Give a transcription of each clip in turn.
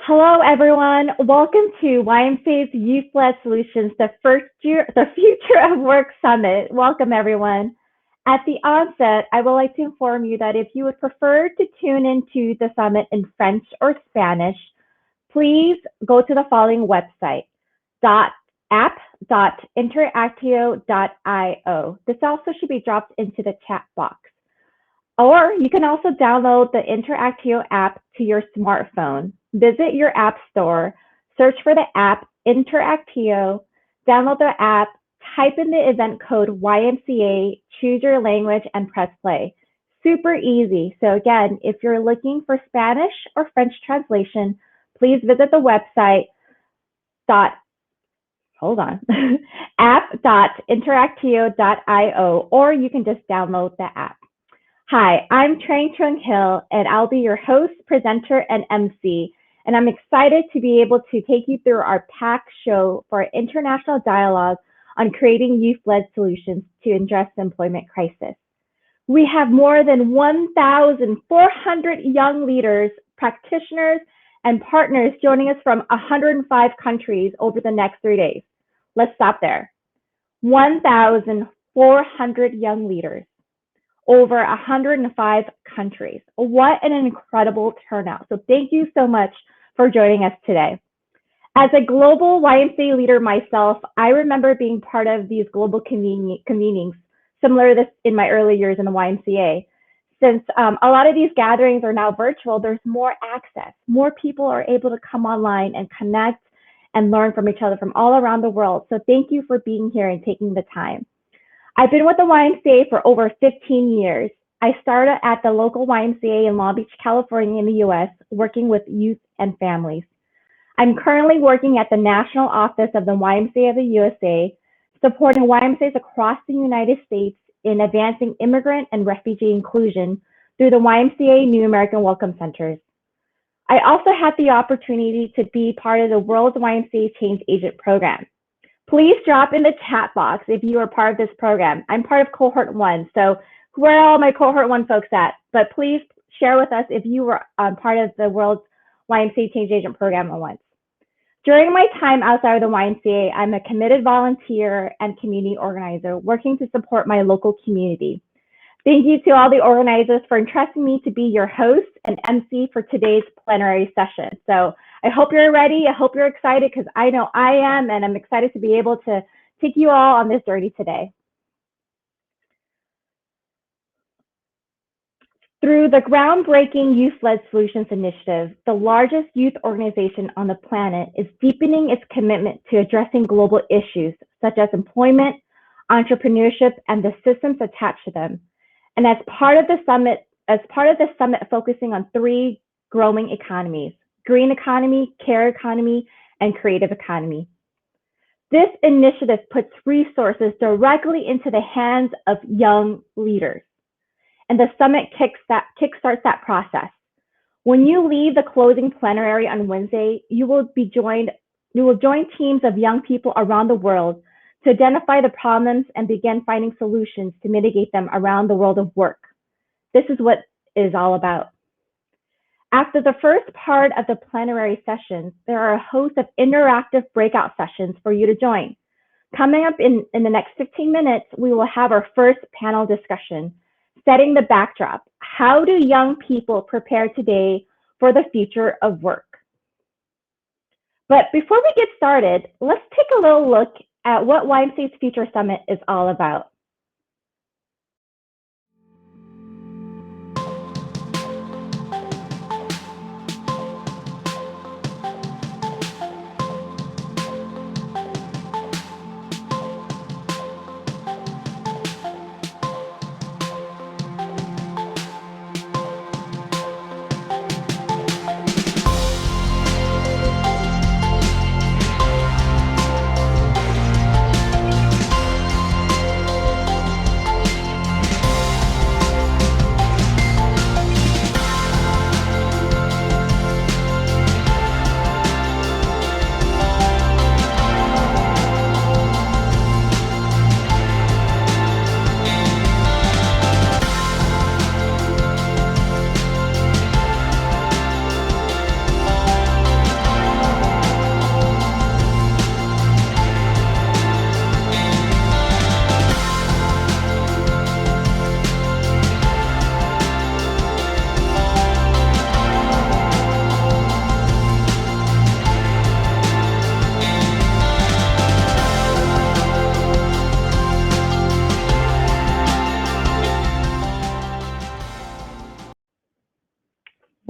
Hello, everyone. Welcome to YMCA's Youth-Led Solutions, the Future of Work Summit. Welcome, everyone. At the onset, I would like to inform you that if you would prefer to tune into the summit in French or Spanish, please go to the following website, app.interactio.io. This also should be dropped into the chat box. Or you can also download the Interactio app to your smartphone. Visit your app store, search for the app Interactio, download the app, type in the event code YMCA, choose your language, and press play. Super easy. So again, if you're looking for Spanish or French translation, please visit the website app.interactio.io, or you can just download the app. Hi, I'm Trang Trung Hill, and I'll be your host, presenter, and MC. And I'm excited to be able to take you through our packed show for our international dialogue on creating youth-led solutions to address the employment crisis. We have more than 1,400 young leaders, practitioners, and partners joining us from 105 countries over the next 3 days. Let's stop there. 1,400 young leaders over 105 countries. What an incredible turnout. So thank you so much for joining us today. As a global YMCA leader myself, I remember being part of these global convenings, similar to this in my early years in the YMCA. Since a lot of these gatherings are now virtual, there's more access. More people are able to come online and connect and learn from each other from all around the world. So thank you for being here and taking the time. I've been with the YMCA for over 15 years. I started at the local YMCA in Long Beach, California in the US, working with youth and families. I'm currently working at the National Office of the YMCA of the USA, supporting YMCAs across the United States in advancing immigrant and refugee inclusion through the YMCA New American Welcome Centers. I also had the opportunity to be part of the World YMCA Change Agent Program. Please drop in the chat box if you are part of this program. I'm part of cohort 1, so where are all my cohort 1 folks at? But please share with us if you were part of the World YMCA Change Agent Program once. During my time outside of the YMCA, I'm a committed volunteer and community organizer working to support my local community. Thank you to all the organizers for entrusting me to be your host and MC for today's plenary session. So I hope you're ready. I hope you're excited because I know I am, and I'm excited to be able to take you all on this journey today. Through the groundbreaking Youth-Led Solutions Initiative, the largest youth organization on the planet is deepening its commitment to addressing global issues such as employment, entrepreneurship, and the systems attached to them. And as part of the summit focusing on 3 growing economies: green economy, care economy, and creative economy. This initiative puts resources directly into the hands of young leaders. And the summit kickstarts that process. When you leave the closing plenary on Wednesday, you will join teams of young people around the world to identify the problems and begin finding solutions to mitigate them around the world of work. This is what it is all about. After the first part of the plenary sessions, there are a host of interactive breakout sessions for you to join. Coming up in the next 15 minutes, we will have our first panel discussion, setting the backdrop. How do young people prepare today for the future of work? But before we get started, let's take a little look at what YMCA's Future Summit is all about.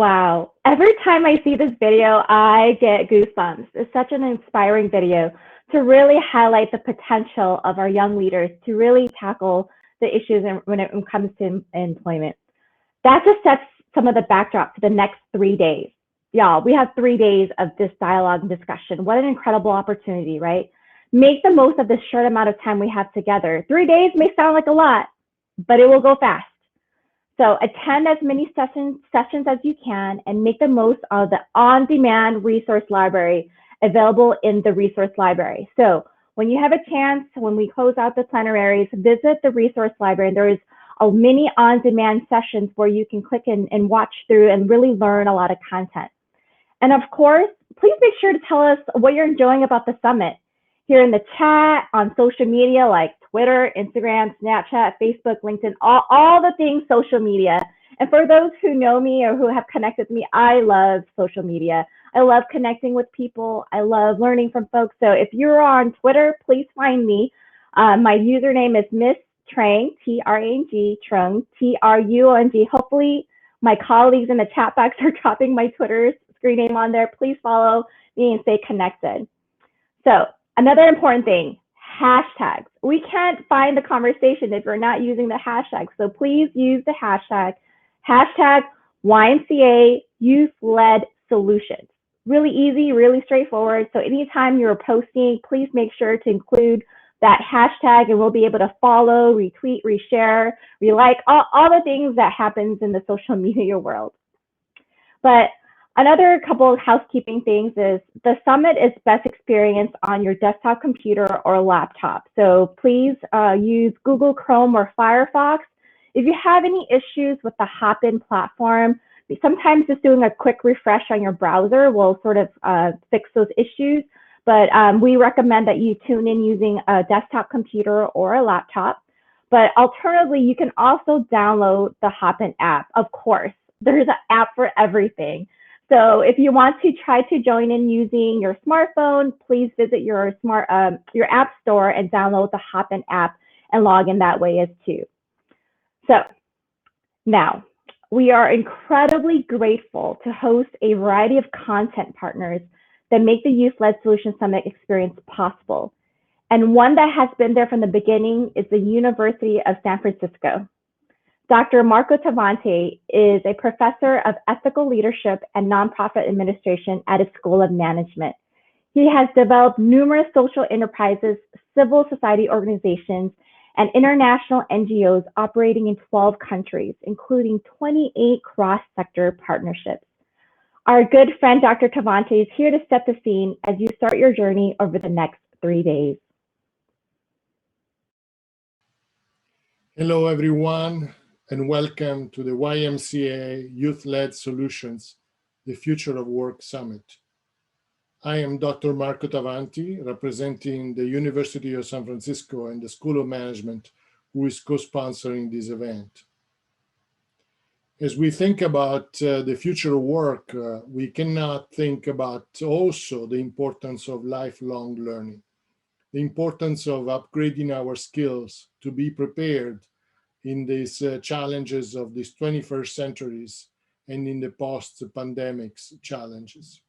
Wow. Every time I see this video, I get goosebumps. It's such an inspiring video to really highlight the potential of our young leaders to really tackle the issues when it comes to employment. That just sets some of the backdrop for the next 3 days. Y'all, we have 3 days of this dialogue and discussion. What an incredible opportunity, right? Make the most of this short amount of time we have together. 3 days may sound like a lot, but it will go fast. So attend as many sessions as you can and make the most of the on-demand resource library available in the resource library. So when you have a chance, when we close out the plenaries, visit the resource library. There is a many on-demand sessions where you can click and watch through and really learn a lot of content. And of course, please make sure to tell us what you're enjoying about the summit here in the chat, on social media like Twitter, Instagram, Snapchat, Facebook, LinkedIn, all the things social media. And for those who know me or who have connected with me, I love social media. I love connecting with people. I love learning from folks. So if you're on Twitter, please find me. My username is Miss Trang, T-R-A-N-G, Trung, T-R-U-N-G. Hopefully my colleagues in the chat box are dropping my Twitter screen name on there. Please follow me and stay connected. So another important thing, hashtags. We can't find the conversation if you're not using the hashtag. So please use the hashtag YMCA Youth-Led Solutions. Really easy, really straightforward. So anytime you're posting, please make sure to include that hashtag and we'll be able to follow, retweet, reshare, relike, all the things that happens in the social media world. But another couple of housekeeping things is the summit is best experienced on your desktop computer or laptop. So please use Google Chrome or Firefox. If you have any issues with the Hopin platform, sometimes just doing a quick refresh on your browser will sort of fix those issues. But we recommend that you tune in using a desktop computer or a laptop. But alternatively, you can also download the Hopin app. Of course, there's an app for everything. So if you want to try to join in using your smartphone, please visit your app store and download the Hopin app and log in that way as too. So now, we are incredibly grateful to host a variety of content partners that make the Youth-Led Solutions Summit experience possible. And one that has been there from the beginning is the University of San Francisco. Dr. Marco Tavanti is a professor of ethical leadership and nonprofit administration at its School of Management. He has developed numerous social enterprises, civil society organizations, and international NGOs operating in 12 countries, including 28 cross-sector partnerships. Our good friend, Dr. Tavanti, is here to set the scene as you start your journey over the next 3 days. Hello, everyone, and welcome to the YMCA Youth-Led Solutions, the Future of Work Summit. I am Dr. Marco Tavanti, representing the University of San Francisco and the School of Management, who is co-sponsoring this event. As we think about the future of work, we cannot think about also the importance of lifelong learning, the importance of upgrading our skills to be prepared in these challenges of these 21st centuries and in the post-pandemics challenges.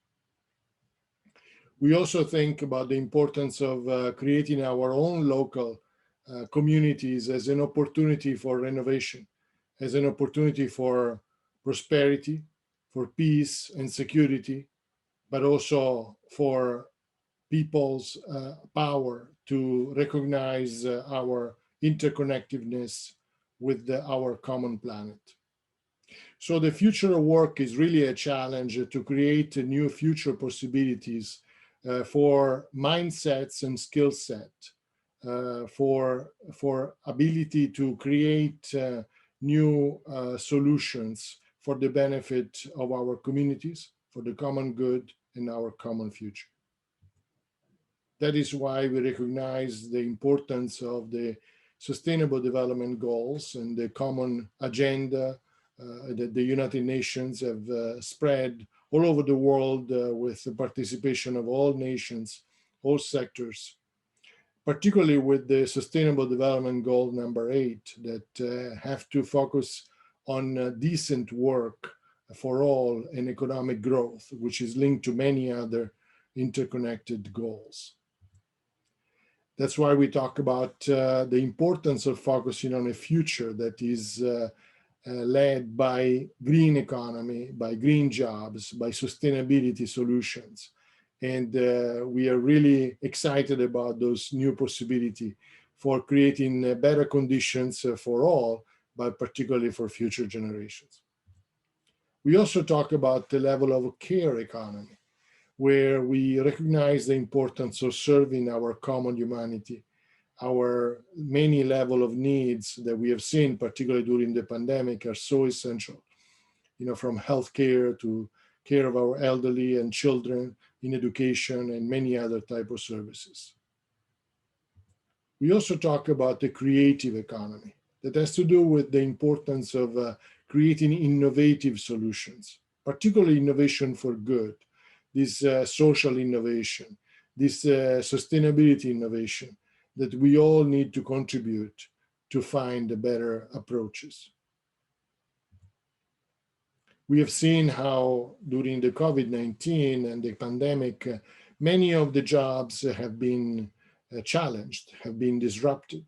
We also think about the importance of creating our own local communities as an opportunity for renovation, as an opportunity for prosperity, for peace and security, but also for people's power to recognize our interconnectedness with our common planet. So the future of work is really a challenge to create new future possibilities for mindsets and skill set, for ability to create new solutions for the benefit of our communities, for the common good and our common future. That is why we recognize the importance of the Sustainable Development Goals and the common agenda that the United Nations have spread all over the world with the participation of all nations, all sectors, particularly with the Sustainable Development Goal number 8 that have to focus on decent work for all and economic growth, which is linked to many other interconnected goals. That's why we talk about the importance of focusing on a future that is led by green economy, by green jobs, by sustainability solutions. And we are really excited about those new possibilities for creating better conditions for all, but particularly for future generations. We also talk about the level of care economy, where we recognize the importance of serving our common humanity, our many level of needs that we have seen, particularly during the pandemic, are so essential. From healthcare to care of our elderly and children, in education, and many other type of services. We also talk about the creative economy that has to do with the importance of creating innovative solutions, particularly innovation for good, this social innovation, this sustainability innovation that we all need to contribute to find better approaches. We have seen how during the COVID-19 and the pandemic, many of the jobs have been challenged, have been disrupted.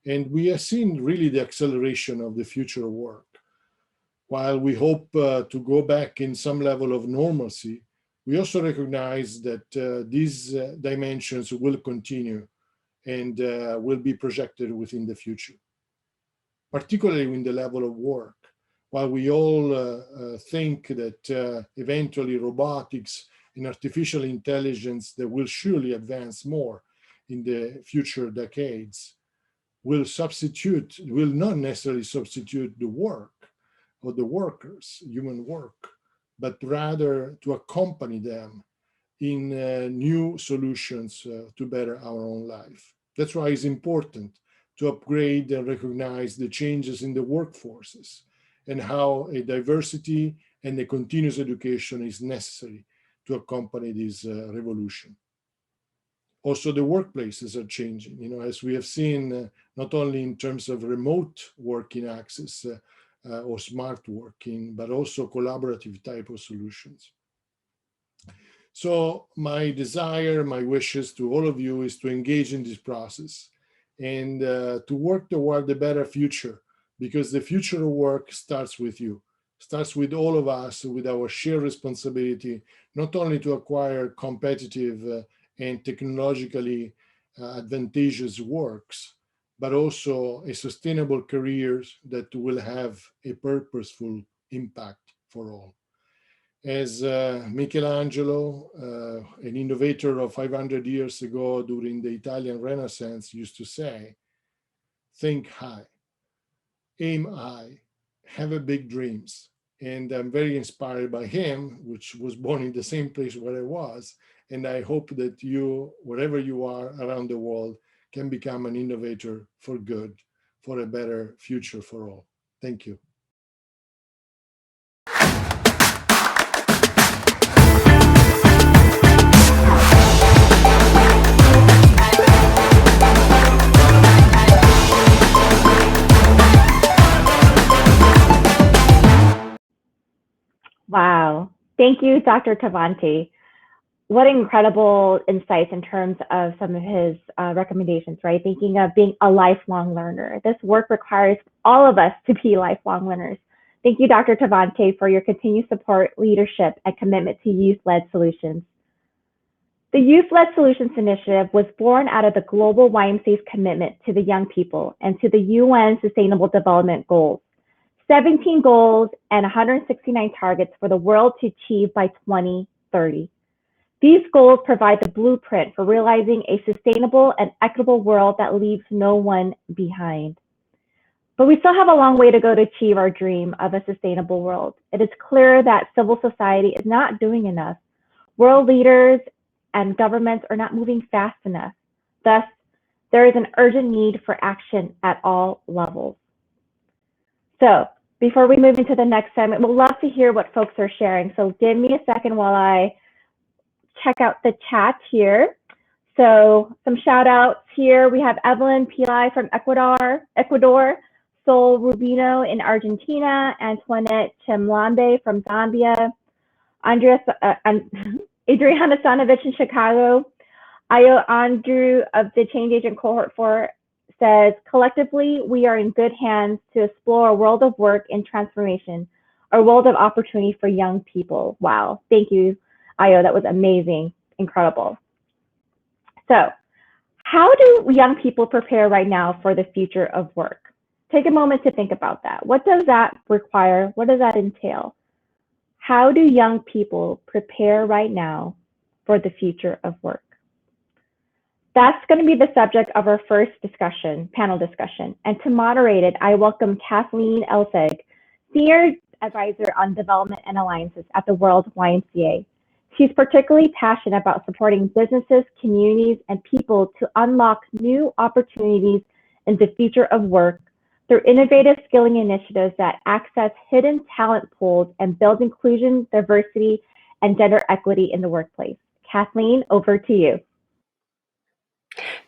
And we have seen really the acceleration of the future of work. While we hope to go back in some level of normalcy, we also recognize that these dimensions will continue and will be projected within the future, particularly in the level of work. While we all think that eventually robotics and artificial intelligence that will surely advance more in the future decades will not necessarily substitute the work or the workers, human work, but rather to accompany them in new solutions to better our own life. That's why it's important to upgrade and recognize the changes in the workforces and how a diversity and a continuous education is necessary to accompany this revolution. Also, the workplaces are changing, as we have seen, not only in terms of remote working access or smart working, but also collaborative type of solutions. So my desire, my wishes to all of you is to engage in this process and to work toward a better future, because the future of work starts with you, starts with all of us, with our shared responsibility, not only to acquire competitive and technologically advantageous works, but also a sustainable careers that will have a purposeful impact for all. As Michelangelo, an innovator of 500 years ago during the Italian Renaissance, used to say, think high, aim high, have a big dreams. And I'm very inspired by him, which was born in the same place where I was. And I hope that you, wherever you are around the world, can become an innovator for good, for a better future for all. Thank you. Wow. Thank you, Dr. Tavanti. What incredible insights in terms of some of his recommendations, right? Thinking of being a lifelong learner. This work requires all of us to be lifelong learners. Thank you, Dr. Tavanti, for your continued support, leadership, and commitment to youth-led solutions. The Youth-Led Solutions Initiative was born out of the global YMCA's commitment to the young people and to the UN Sustainable Development Goals. 17 goals and 169 targets for the world to achieve by 2030. These goals provide the blueprint for realizing a sustainable and equitable world that leaves no one behind. But we still have a long way to go to achieve our dream of a sustainable world. It is clear that civil society is not doing enough. World leaders and governments are not moving fast enough. Thus, there is an urgent need for action at all levels. So, before we move into the next segment, we'd love to hear what folks are sharing. So give me a second while I check out the chat here. So some shout outs here. We have Evelyn Pillai from Ecuador. Sol Rubino in Argentina, Antoinette Chemlambe from Zambia, Adriana Stanovich in Chicago, Ayo Andrew of the Change Agent Cohort 4 says, collectively, we are in good hands to explore a world of work and transformation, a world of opportunity for young people. Wow. Thank you, Ayo. That was amazing. Incredible. So, how do young people prepare right now for the future of work? Take a moment to think about that. What does that require? What does that entail? How do young people prepare right now for the future of work? That's going to be the subject of our first panel discussion. And to moderate it, I welcome Kathleen Elfeg, Senior Advisor on Development and Alliances at the World YMCA. She's particularly passionate about supporting businesses, communities, and people to unlock new opportunities in the future of work through innovative skilling initiatives that access hidden talent pools and build inclusion, diversity, and gender equity in the workplace. Kathleen, over to you.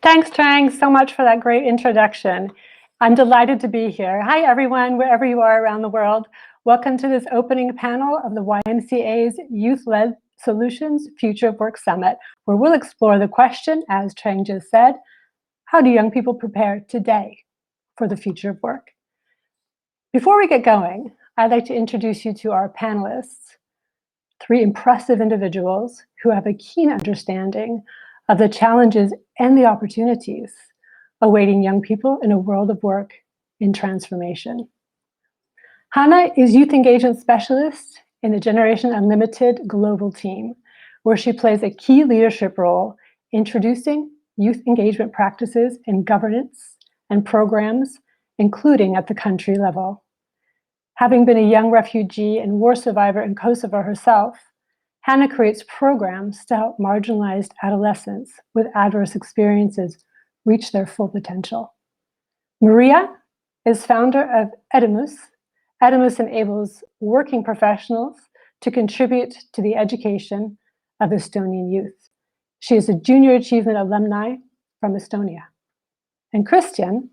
Thanks, Trang, so much for that great introduction. I'm delighted to be here. Hi, everyone, wherever you are around the world. Welcome to this opening panel of the YMCA's Youth-Led Solutions Future of Work Summit, where we'll explore the question, as Trang just said, how do young people prepare today for the future of work? Before we get going, I'd like to introduce you to our panelists, three impressive individuals who have a keen understanding of the challenges and the opportunities awaiting young people in a world of work in transformation. Hannah is Youth Engagement Specialist in the Generation Unlimited global team, where she plays a key leadership role introducing youth engagement practices in governance and programs, including at the country level. Having been a young refugee and war survivor in Kosovo herself, Hannah creates programs to help marginalized adolescents with adverse experiences reach their full potential. Maria is founder of Edimus. Edimus enables working professionals to contribute to the education of Estonian youth. She is a Junior Achievement alumni from Estonia. And Christian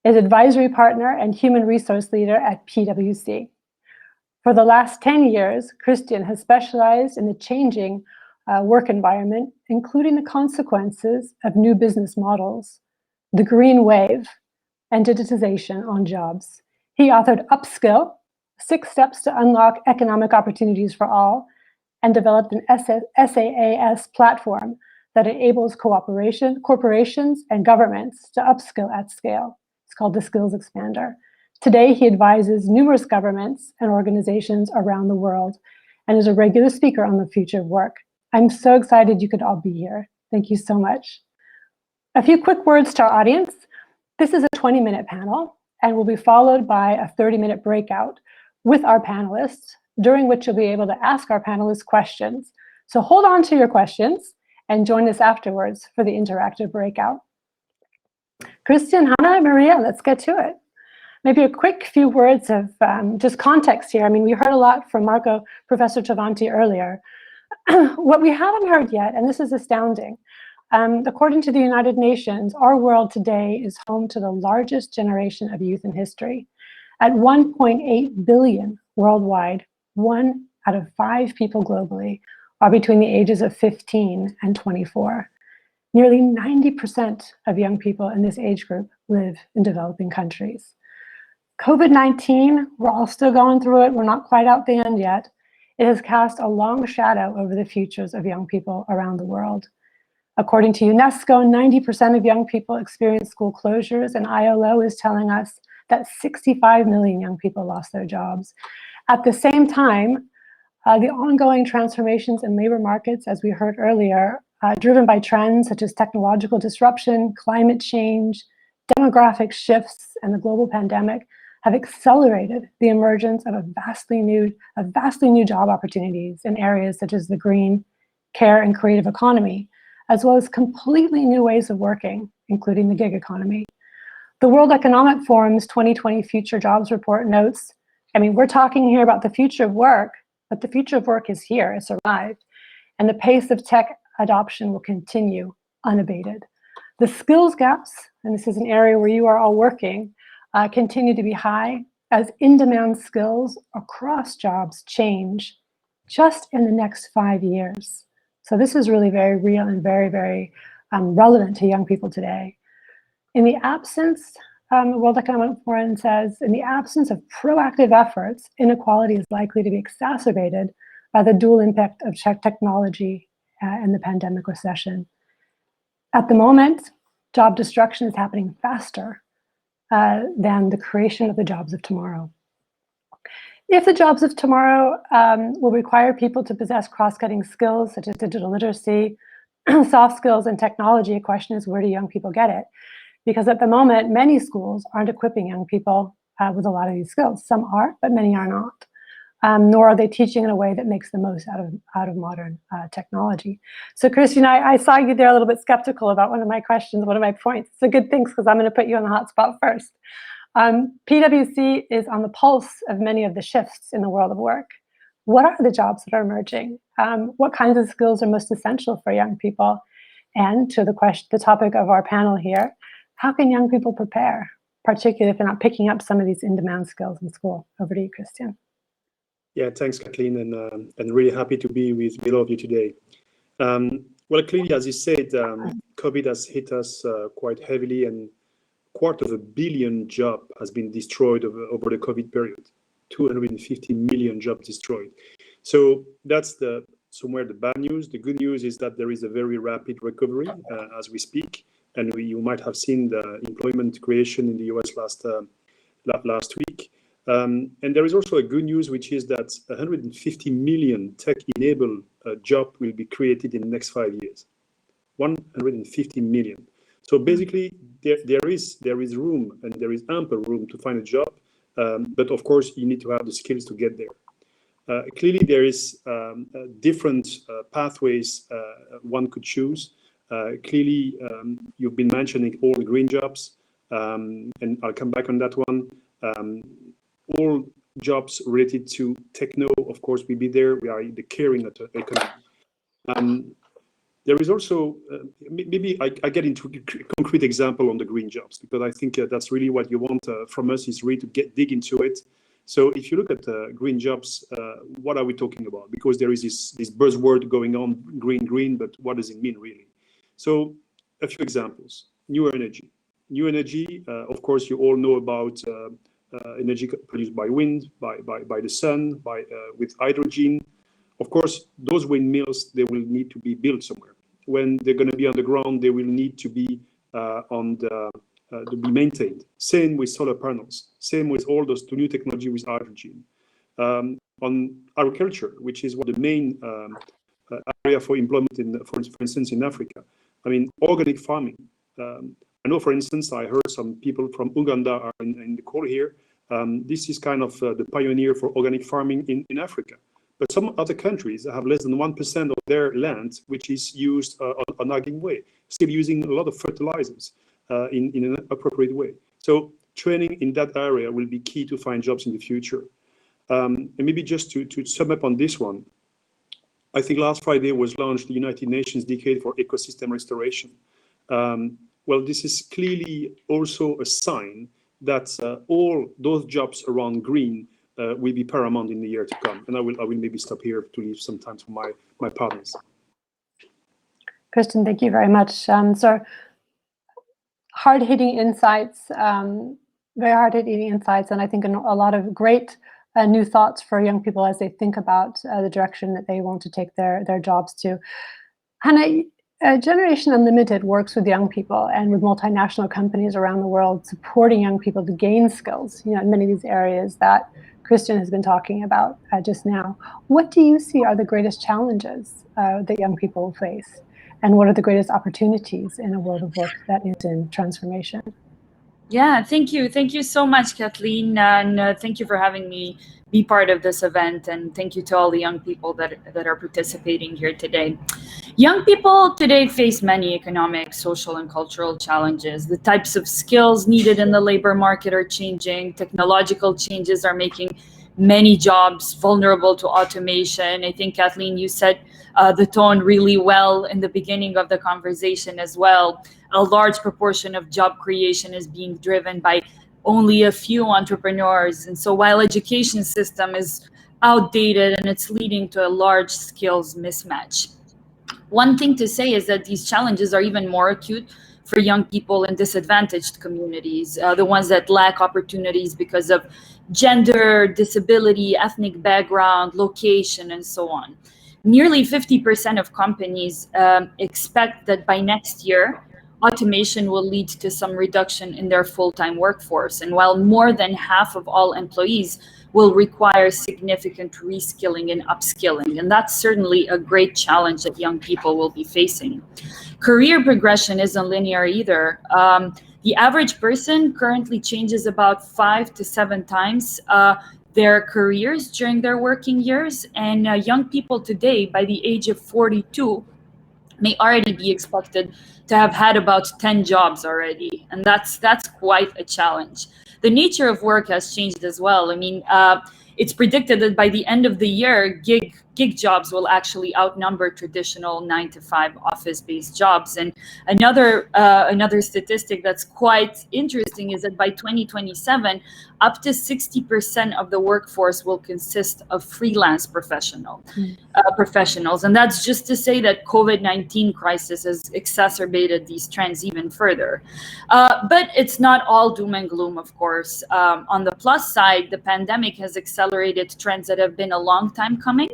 is advisory partner and human resource leader at PwC. For the last 10 years, Christian has specialized in the changing work environment, including the consequences of new business models, the green wave, and digitization on jobs. He authored Upskill, 6 Steps to Unlock Economic Opportunities for All, and developed an SaaS platform that enables corporations and governments to upskill at scale. It's called the Skills Expander. Today, he advises numerous governments and organizations around the world and is a regular speaker on the future of work. I'm so excited you could all be here. Thank you so much. A few quick words to our audience. This is a 20-minute panel and will be followed by a 30-minute breakout with our panelists, during which you'll be able to ask our panelists questions. So hold on to your questions and join us afterwards for the interactive breakout. Christian, Hannah, Maria, let's get to it. Maybe a quick few words of just context here. I mean, we heard a lot from Professor Chavanti earlier. What we haven't heard yet, and this is astounding, according to the United Nations, our world today is home to the largest generation of youth in history. At 1.8 billion worldwide, 1 out of 5 people globally are between the ages of 15 and 24. Nearly 90% of young people in this age group live in developing countries. COVID-19, we're all still going through it. We're not quite out the end yet. It has cast a long shadow over the futures of young people around the world. According to UNESCO, 90% of young people experience school closures, and ILO is telling us that 65 million young people lost their jobs. At the same time, the ongoing transformations in labor markets, as we heard earlier, driven by trends such as technological disruption, climate change, demographic shifts, and the global pandemic, have accelerated the emergence of vastly new job opportunities in areas such as the green, care, and creative economy, as well as completely new ways of working, including the gig economy. The World Economic Forum's 2020 Future Jobs Report notes, I mean, we're talking here about the future of work, but the future of work is here, it's arrived, and the pace of tech adoption will continue unabated. The skills gaps, and this is an area where you are all working, continue to be high as in-demand skills across jobs change just in the next 5 years. So this is really very real and very, very relevant to young people today. In the absence, the World Economic Forum says, in the absence of proactive efforts, inequality is likely to be exacerbated by the dual impact of technology and the pandemic recession. At the moment, job destruction is happening faster than the creation of the jobs of tomorrow. If the jobs of tomorrow will require people to possess cross-cutting skills such as digital literacy, soft skills, and technology, the question is, where do young people get it? Because at the moment, many schools aren't equipping young people with a lot of these skills. Some are, but many are not. Nor are they teaching in a way that makes the most out of modern technology. So Christian, I saw you there a little bit skeptical about one of my questions, one of my points. It's a good thing because I'm going to put you on the hot spot first. PwC is on the pulse of many of the shifts in the world of work. What are the jobs that are emerging? What kinds of skills are most essential for young people? And to the topic of our panel here, how can young people prepare, particularly if they're not picking up some of these in-demand skills in school? Over to you, Christian. Yeah, thanks, Kathleen, and really happy to be with all of you today. Well, clearly, as you said, COVID has hit us quite heavily, and 250 million jobs has been destroyed over the COVID period. 250 million jobs destroyed. So that's somewhere the bad news. The good news is that there is a very rapid recovery as we speak, and you might have seen the employment creation in the US last week. And there is also a good news, which is that 150 million tech-enabled jobs will be created in the next 5 years. 150 million. So basically, there is room, and there is ample room to find a job. But of course, you need to have the skills to get there. Clearly, there is different pathways one could choose. Clearly, you've been mentioning all the green jobs, and I'll come back on that one. All jobs related to techno, of course, will be there. We are in the caring economy. There is also, maybe I get into a concrete example on the green jobs, because I think that's really what you want from us, is really to dig into it. So if you look at green jobs, what are we talking about? Because there is this buzzword going on, green, but what does it mean really? So a few examples. New energy. New energy, of course, you all know about energy produced by wind, by the sun, with hydrogen. Of course, those windmills, they will need to be built somewhere. When they're going to be on the ground, they will need to be to be maintained. Same with solar panels. Same with all those new technology with hydrogen. On agriculture, which is one of the main area for employment for instance, in Africa. I mean, organic farming. I know, for instance, I heard some people from Uganda are in the call here. This is kind of the pioneer for organic farming in Africa. But some other countries have less than 1% of their land, which is used an organic way, still using a lot of fertilizers in an appropriate way. So training in that area will be key to find jobs in the future. And maybe just to sum up on this one, I think last Friday was launched the United Nations Decade for Ecosystem Restoration. Well, this is clearly also a sign that all those jobs around green will be paramount in the year to come. And I will maybe stop here to leave some time for my partners. Christian, thank you very much. So hard-hitting insights, very hard-hitting insights, and I think a lot of great new thoughts for young people as they think about the direction that they want to take their jobs to. Hannah, Generation Unlimited works with young people and with multinational companies around the world, supporting young people to gain skills, in many of these areas that Christian has been talking about just now. What do you see are the greatest challenges that young people face? And what are the greatest opportunities in a world of work that is in transformation? Yeah, thank you. Thank you so much, Kathleen. And thank you for having me be part of this event. And thank you to all the young people that are participating here today. Young people today face many economic, social, and cultural challenges. The types of skills needed in the labor market are changing. Technological changes are making many jobs vulnerable to automation. I think, Kathleen, you set the tone really well in the beginning of the conversation as well. A large proportion of job creation is being driven by only a few entrepreneurs. And so while education system is outdated and it's leading to a large skills mismatch. One thing to say is that these challenges are even more acute for young people in disadvantaged communities, the ones that lack opportunities because of gender, disability, ethnic background, location, and so on. Nearly 50% of companies expect that by next year, automation will lead to some reduction in their full-time workforce. And while more than half of all employees will require significant reskilling and upskilling, and that's certainly a great challenge that young people will be facing. Career progression isn't linear either. The average person currently changes about 5 to 7 times their careers during their working years, and young people today, by the age of 42, may already be expected to have had about 10 jobs already, and that's quite a challenge. The nature of work has changed as well. I mean, it's predicted that by the end of the year, gig jobs will actually outnumber traditional 9-to-5 office-based jobs. And another statistic that's quite interesting is that by 2027, up to 60% of the workforce will consist of freelance professionals. And that's just to say that COVID-19 crisis has exacerbated these trends even further. But it's not all doom and gloom, of course. On the plus side, the pandemic has accelerated trends that have been a long time coming.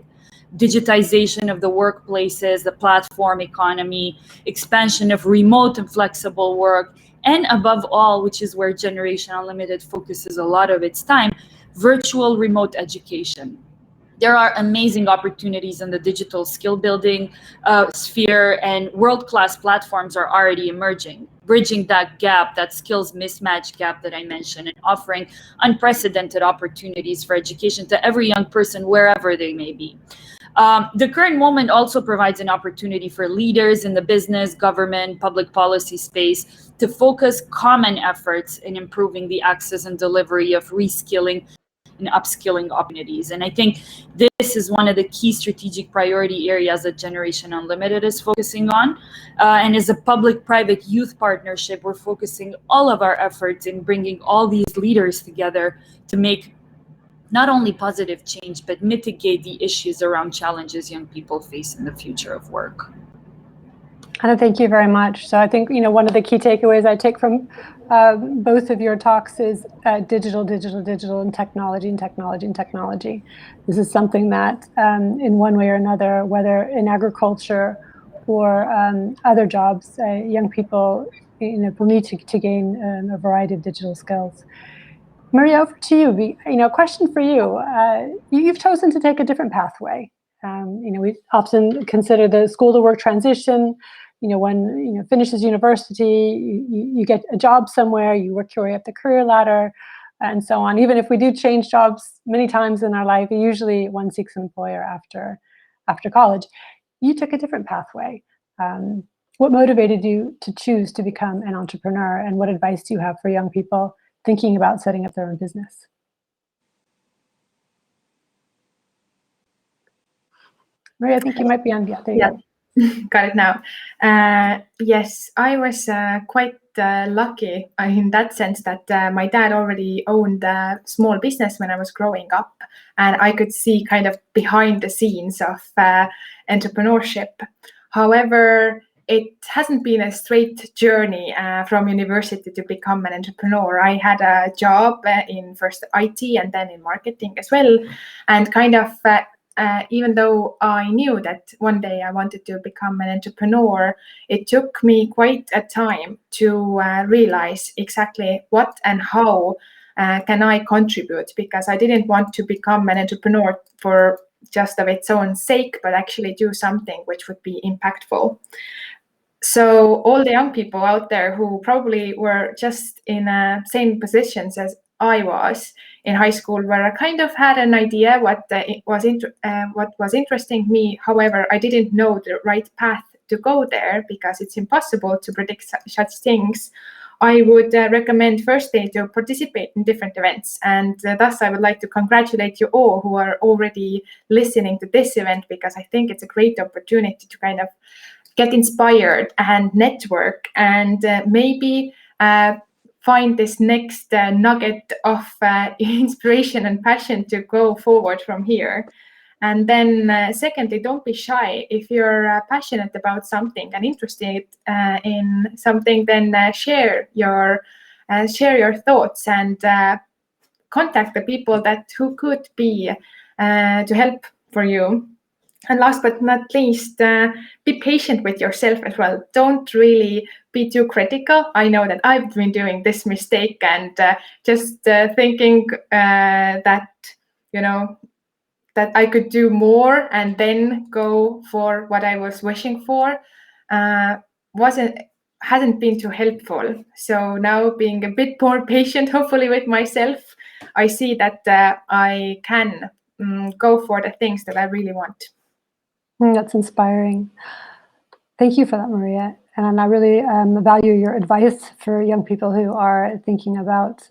Digitization of the workplaces, the platform economy, expansion of remote and flexible work, and above all, which is where Generation Unlimited focuses a lot of its time, virtual remote education. There are amazing opportunities in the digital skill building sphere, and world-class platforms are already emerging, bridging that gap, that skills mismatch gap that I mentioned, and offering unprecedented opportunities for education to every young person wherever they may be. The current moment also provides an opportunity for leaders in the business, government, public policy space to focus common efforts in improving the access and delivery of reskilling and upskilling opportunities. And I think this is one of the key strategic priority areas that Generation Unlimited is focusing on. And as a public-private youth partnership, we're focusing all of our efforts in bringing all these leaders together to make not only positive change, but mitigate the issues around challenges young people face in the future of work. Anna, thank you very much. So I think, one of the key takeaways I take from both of your talks is digital, and technology. This is something that in one way or another, whether in agriculture or other jobs, young people will need to gain a variety of digital skills. Maria, over to you. A question for you. You've chosen to take a different pathway. We often consider the school to work transition. One finishes university, you get a job somewhere, you work your way up the career ladder, and so on. Even if we do change jobs many times in our life, usually one seeks an employer after college. You took a different pathway. What motivated you to choose to become an entrepreneur, and what advice do you have for young people thinking about setting up their own business? Maria, I think you might be on. Yeah, there you go. Got it now. Yes, I was quite lucky in that sense that my dad already owned a small business when I was growing up, and I could see kind of behind the scenes of entrepreneurship. However, it hasn't been a straight journey from university to become an entrepreneur. I had a job in first IT and then in marketing as well, and kind of even though I knew that one day I wanted to become an entrepreneur, it took me quite a time to realize exactly what and how can I contribute, because I didn't want to become an entrepreneur for just of its own sake, but actually do something which would be impactful. So all the young people out there who probably were just in same positions as I was in high school, where I kind of had an idea what was interesting me. However, I didn't know the right path to go there, because it's impossible to predict such things. I would recommend firstly to participate in different events, and thus I would like to congratulate you all who are already listening to this event, because I think it's a great opportunity to kind of get inspired and network, and maybe find this next nugget of inspiration and passion to go forward from here. And then secondly, don't be shy. If you're passionate about something and interested in something, then share your thoughts and contact the people who could be to help for you. And last but not least, be patient with yourself as well. Don't really be too critical. I know that I've been doing this mistake and just thinking that, that I could do more and then go for what I was wishing for hasn't been too helpful. So now being a bit more patient, hopefully with myself, I see that I can go for the things that I really want. That's inspiring. Thank you for that, Maria. And I really value your advice for young people who are thinking about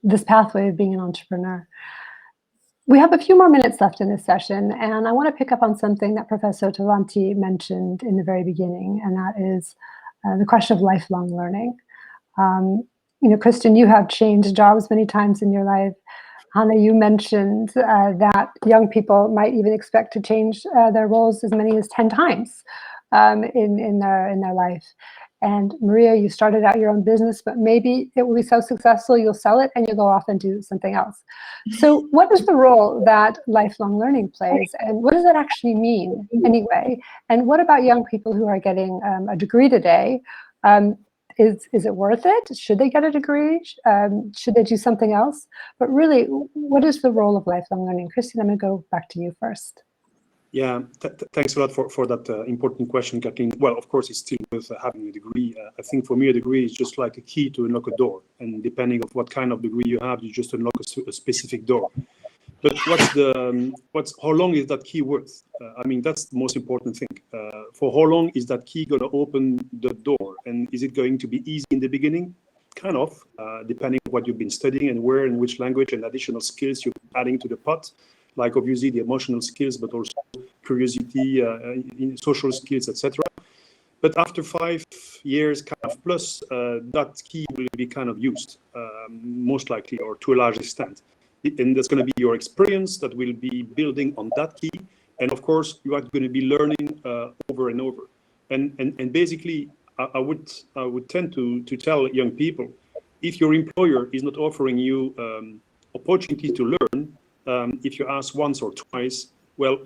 this pathway of being an entrepreneur. We have a few more minutes left in this session, and I want to pick up on something that Professor Tavanti mentioned in the very beginning, and that is the question of lifelong learning. Kristen, you have changed jobs many times in your life. Hanna, you mentioned that young people might even expect to change their roles as many as 10 times in their life. And Maria, you started out your own business, but maybe it will be so successful you'll sell it and you'll go off and do something else. So what is the role that lifelong learning plays, and what does that actually mean anyway? And what about young people who are getting a degree today? Is it worth it? Should they get a degree? Should they do something else? But really, what is the role of lifelong learning? Christine, I'm going to go back to you first. Yeah, thanks a lot for that important question, Kathleen. Well, of course, it's still worth having a degree. I think for me, a degree is just like a key to unlock a door. And depending on what kind of degree you have, you just unlock a specific door. But how long is that key worth? I mean, that's the most important thing. For how long is that key going to open the door? And is it going to be easy in the beginning? Kind of, depending on what you've been studying and where and which language and additional skills you're adding to the pot. Like obviously the emotional skills, but also curiosity, social skills, etc. But after 5 years kind of plus, that key will be kind of used, most likely, or to a large extent. And there's going to be your experience that will be building on that key. And of course, you are going to be learning over and over. And basically, I would tend to tell young people, if your employer is not offering you opportunity to learn, if you ask once or twice, well,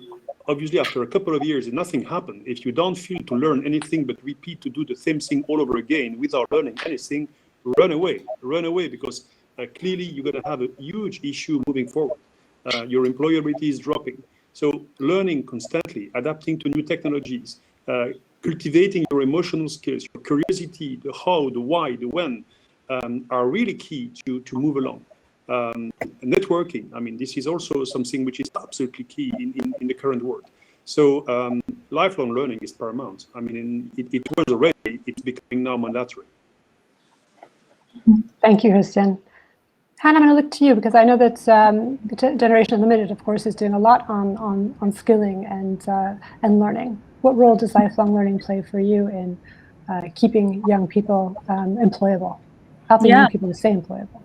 obviously after a couple of years, nothing happened. If you don't feel to learn anything but repeat to do the same thing all over again without learning anything, run away, because clearly you're going to have a huge issue moving forward. Your employability is dropping. So learning constantly, adapting to new technologies, cultivating your emotional skills, your curiosity, the how, the why, the when, are really key to move along. Networking, I mean, this is also something which is absolutely key in the current world. So lifelong learning is paramount. I mean, it was already, it's becoming now mandatory. Thank you, Christian. Hanna, I'm going to look to you because I know that Generation Unlimited, of course, is doing a lot on skilling and learning. What role does lifelong learning play for you in keeping young people employable, helping young people to stay employable?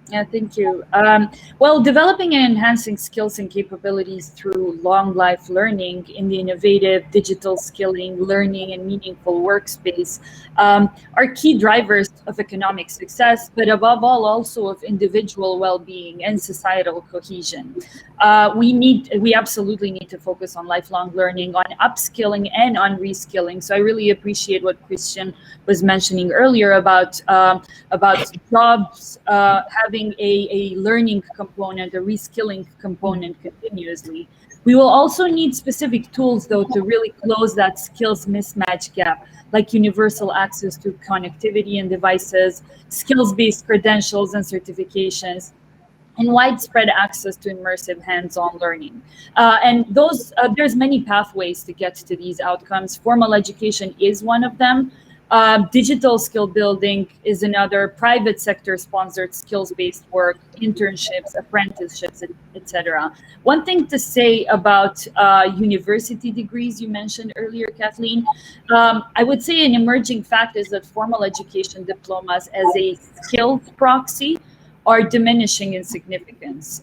Yeah, thank you. Well, developing and enhancing skills and capabilities through long life learning in the innovative digital skilling, learning, and meaningful workspace are key drivers of economic success, but above all, also of individual well-being and societal cohesion. We absolutely need to focus on lifelong learning, on upskilling and on reskilling. So I really appreciate what Christian was mentioning earlier about jobs having a learning component, a reskilling component continuously. We will also need specific tools, though, to really close that skills mismatch gap, like universal access to connectivity and devices, skills-based credentials and certifications, and widespread access to immersive hands-on learning. And there's many pathways to get to these outcomes. Formal education is one of them. Digital skill building is another private sector sponsored skills-based work, internships, apprenticeships, etc. One thing to say about university degrees you mentioned earlier, Kathleen, I would say an emerging fact is that formal education diplomas as a skills proxy are diminishing in significance.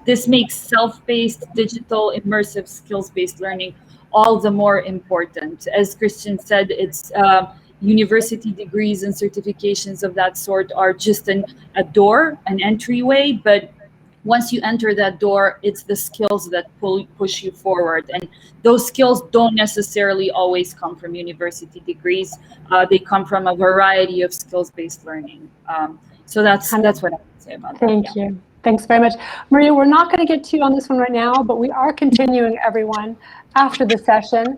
This makes self-paced, digital, immersive, skills-based learning all the more important. As Christian said, it's university degrees and certifications of that sort are just a door, an entryway, but once you enter that door, it's the skills that push you forward. And those skills don't necessarily always come from university degrees. They come from a variety of skills-based learning. So that's what I would say about that. Thank you. Thanks very much. Maria, we're not going to get to you on this one right now, but we are continuing, everyone, after the session.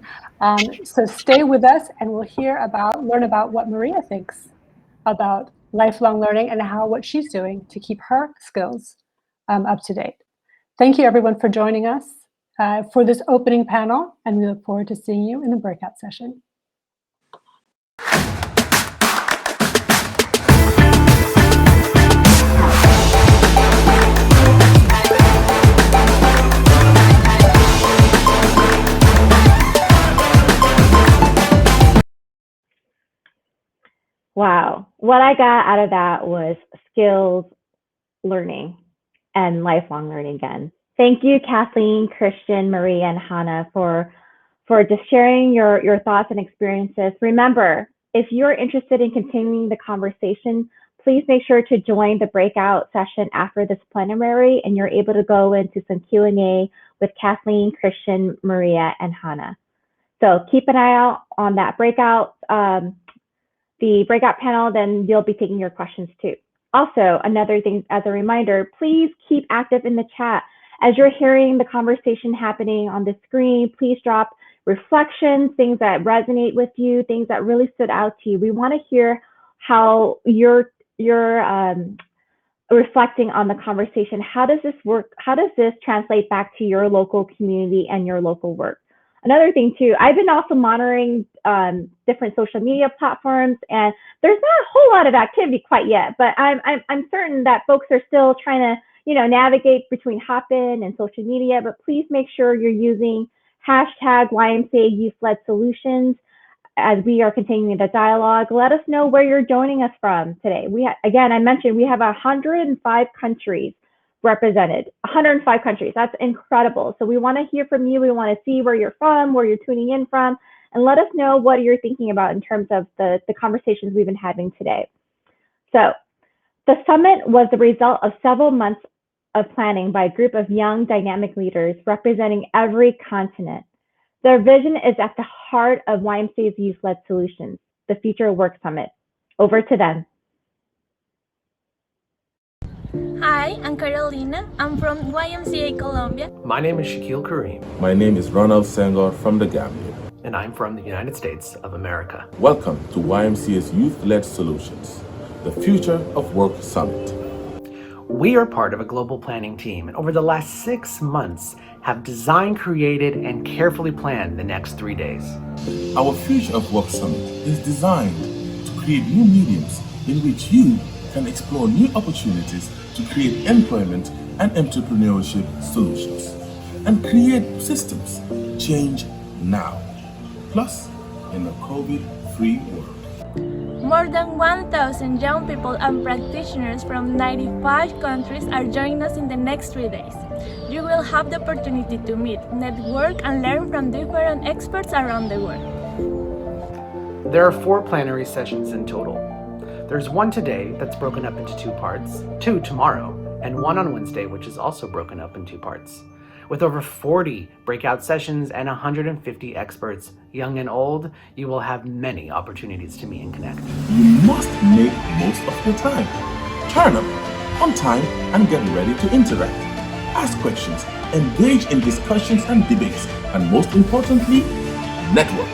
So stay with us and we'll learn about what Maria thinks about lifelong learning and what she's doing to keep her skills up to date. Thank you, everyone, for joining us for this opening panel, and we look forward to seeing you in the breakout session. Wow. What I got out of that was skills learning and lifelong learning again. Thank you, Kathleen, Christian, Maria, and Hannah for just sharing your thoughts and experiences. Remember, if you're interested in continuing the conversation, please make sure to join the breakout session after this plenary, and you're able to go into some Q&A with Kathleen, Christian, Maria, and Hannah. So keep an eye out on that breakout, the breakout panel, then you'll be taking your questions too. Also, another thing as a reminder, please keep active in the chat. As you're hearing the conversation happening on the screen, please drop reflections, things that resonate with you, things that really stood out to you. We want to hear how you're reflecting on the conversation. How does this work? How does this translate back to your local community and your local work? Another thing too, I've been also monitoring different social media platforms, and there's not a whole lot of activity quite yet, but I'm certain that folks are still trying to, navigate between Hopin and social media, but please make sure you're using hashtag YMCA Youth-Led Solutions as we are continuing the dialogue. Let us know where you're joining us from today. Again, I mentioned we have 105 countries represented, 105 countries. That's incredible. So we want to hear from you. We want to see where you're from, where you're tuning in from, and let us know what you're thinking about in terms of the conversations we've been having today. So the summit was the result of several months of planning by a group of young, dynamic leaders representing every continent. Their vision is at the heart of YMCA's Youth-Led Solutions, the Future of Work Summit. Over to them. Hi, I'm Carolina. I'm from YMCA Colombia. My name is Shaquille Kareem. My name is Ronald Senghor from the Gambia. And I'm from the United States of America. Welcome to YMCA's Youth-Led Solutions, the Future of Work Summit. We are part of a global planning team, and over the last 6 months have designed, created, and carefully planned the next 3 days. Our Future of Work Summit is designed to create new mediums in which you can explore new opportunities to create employment and entrepreneurship solutions and create systems change now, plus in a COVID-free world. More than 1,000 young people and practitioners from 95 countries are joining us in the next 3 days. You will have the opportunity to meet, network, and learn from different experts around the world. There are 4 plenary sessions in total. There's one today that's broken up into 2 parts, 2 tomorrow, and 1 on Wednesday, which is also broken up in 2 parts. With over 40 breakout sessions and 150 experts, young and old, you will have many opportunities to meet and connect. You must make most of your time. Turn up on time and get ready to interact. Ask questions, engage in discussions and debates, and most importantly, network.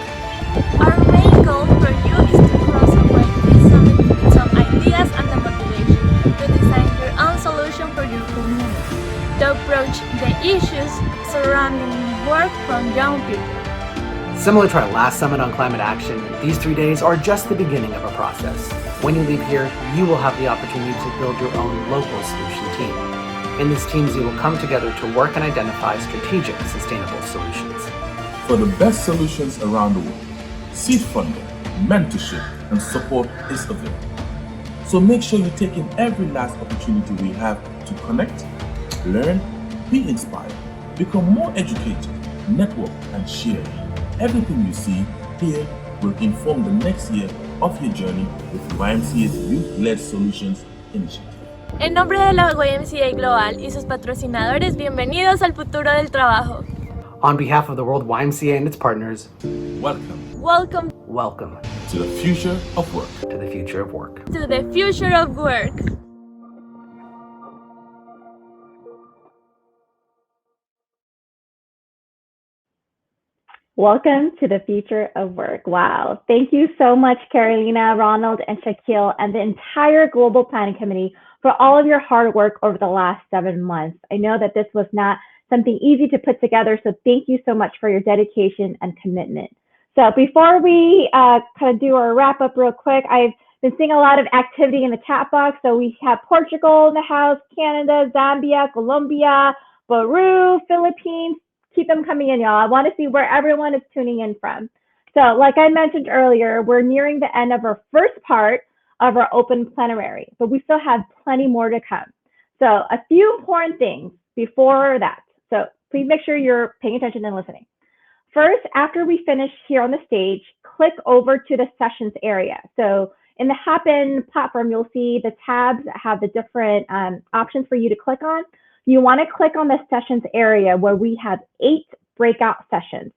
Our main goal for you is to cross over this summit with some ideas and the motivation to design your own solution for your community, to approach the issues surrounding work from young people. Similar to our last summit on climate action, these 3 days are just the beginning of a process. When you leave here, you will have the opportunity to build your own local solution team. In these teams, you will come together to work and identify strategic, sustainable solutions. For the best solutions around the world, seed funding, mentorship, and support is available. So make sure you take in every last opportunity we have to connect, learn, be inspired, become more educated, network, and share. Everything you see here will inform the next year of your journey with YMCA's Youth-Led Solutions Initiative. En nombre de la YMCA Global y sus patrocinadores, bienvenidos al futuro del trabajo. On behalf of the World YMCA and its partners, Welcome To the future of work. to the future of work. to the future of work. Welcome to the future of work. Wow. Thank you so much, Carolina, Ronald, and Shaquille, and the entire Global Planning Committee for all of your hard work over the last 7 months. I know that this was not something easy to put together, so thank you so much for your dedication and commitment. So before we kind of do our wrap up real quick, I've been seeing a lot of activity in the chat box. So we have Portugal in the house, Canada, Zambia, Colombia, Peru, Philippines. Keep them coming in, y'all. I want to see where everyone is tuning in from. So like I mentioned earlier, we're nearing the end of our first part of our open plenary, but we still have plenty more to come. So a few important things before that. So please make sure you're paying attention and listening. First, after we finish here on the stage, click over to the sessions area. So in the Happen platform, you'll see the tabs that have the different options for you to click on. You want to click on the sessions area where we have 8 breakout sessions.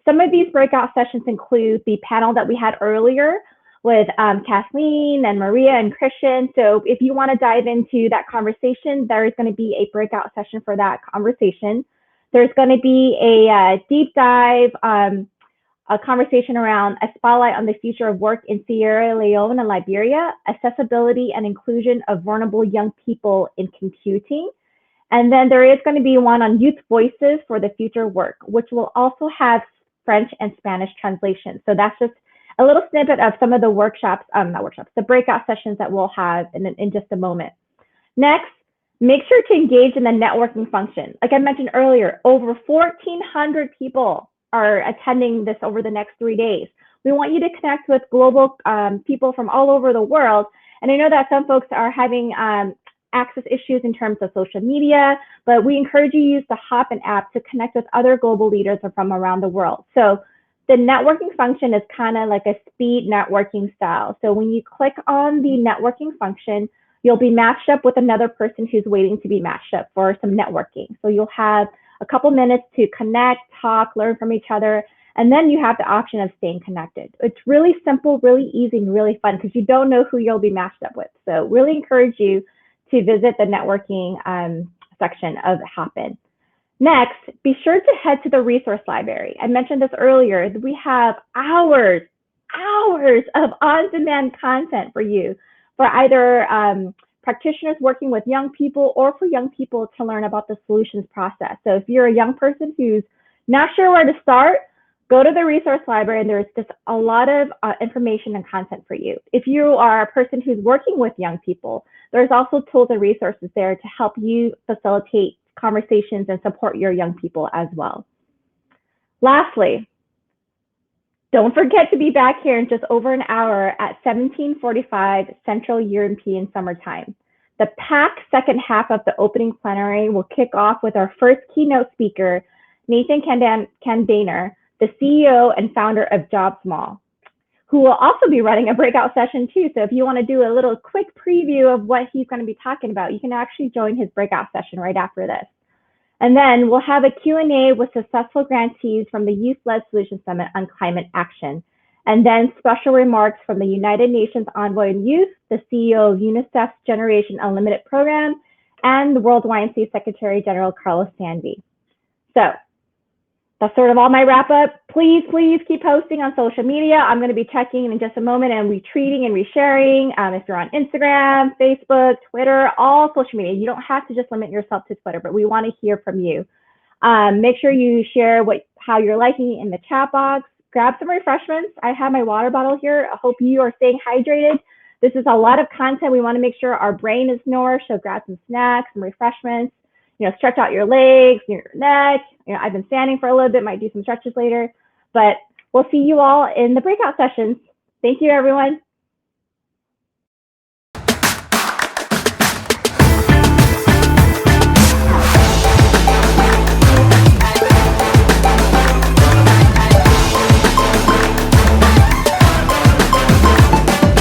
Some of these breakout sessions include the panel that we had earlier with Kathleen and Maria and Christian. So if you want to dive into that conversation, there is going to be a breakout session for that conversation. There's going to be a deep dive, a conversation around a spotlight on the future of work in Sierra Leone and Liberia, accessibility and inclusion of vulnerable young people in computing. And then there is going to be one on youth voices for the future of work, which will also have French and Spanish translation. So that's just a little snippet of some of the workshops, the breakout sessions that we'll have in just a moment. Next, make sure to engage in the networking function. Like I mentioned earlier, over 1,400 people are attending this over the next 3 days. We want you to connect with global people from all over the world. And I know that some folks are having access issues in terms of social media, but we encourage you to use the Hopin app to connect with other global leaders from around the world. So the networking function is kind of like a speed networking style. So when you click on the networking function, you'll be matched up with another person who's waiting to be matched up for some networking. So you'll have a couple minutes to connect, talk, learn from each other, and then you have the option of staying connected. It's really simple, really easy, and really fun because you don't know who you'll be matched up with. So really encourage you to visit the networking section of Hopin. Next, be sure to head to the resource library. I mentioned this earlier. We have hours of on-demand content for you, for either practitioners working with young people or for young people to learn about the solutions process. So if you're a young person who's not sure where to start, go to the resource library and there's just a lot of information and content for you. If you are a person who's working with young people, there's also tools and resources there to help you facilitate conversations and support your young people as well. Lastly, don't forget to be back here in just over an hour at 17:45 Central European Summer Time. The packed second half of the opening plenary will kick off with our first keynote speaker, Nathan Kandaner, the CEO and founder of JobSmall, who will also be running a breakout session too. So if you want to do a little quick preview of what he's going to be talking about, you can actually join his breakout session right after this. And then we'll have a Q&A with successful grantees from the Youth-Led Solutions Summit on climate action. And then special remarks from the United Nations Envoy on Youth, the CEO of UNICEF's Generation Unlimited program, and the World YMCA Secretary General Carlos Sanvi. So that's sort of all my wrap up. Please keep posting on social media. I'm going to be checking in just a moment and retweeting and resharing. If you're on Instagram, Facebook, Twitter, all social media, you don't have to just limit yourself to Twitter, but we want to hear from you. Make sure you share how you're liking it in the chat box. grab some refreshments. I have my water bottle here. I hope you are staying hydrated. This is a lot of content. We want to make sure our brain is nourished. So grab some snacks, some refreshments. Stretch out your legs, your neck. I've been standing for a little bit. Might do some stretches later. But we'll see you all in the breakout sessions. Thank you, everyone.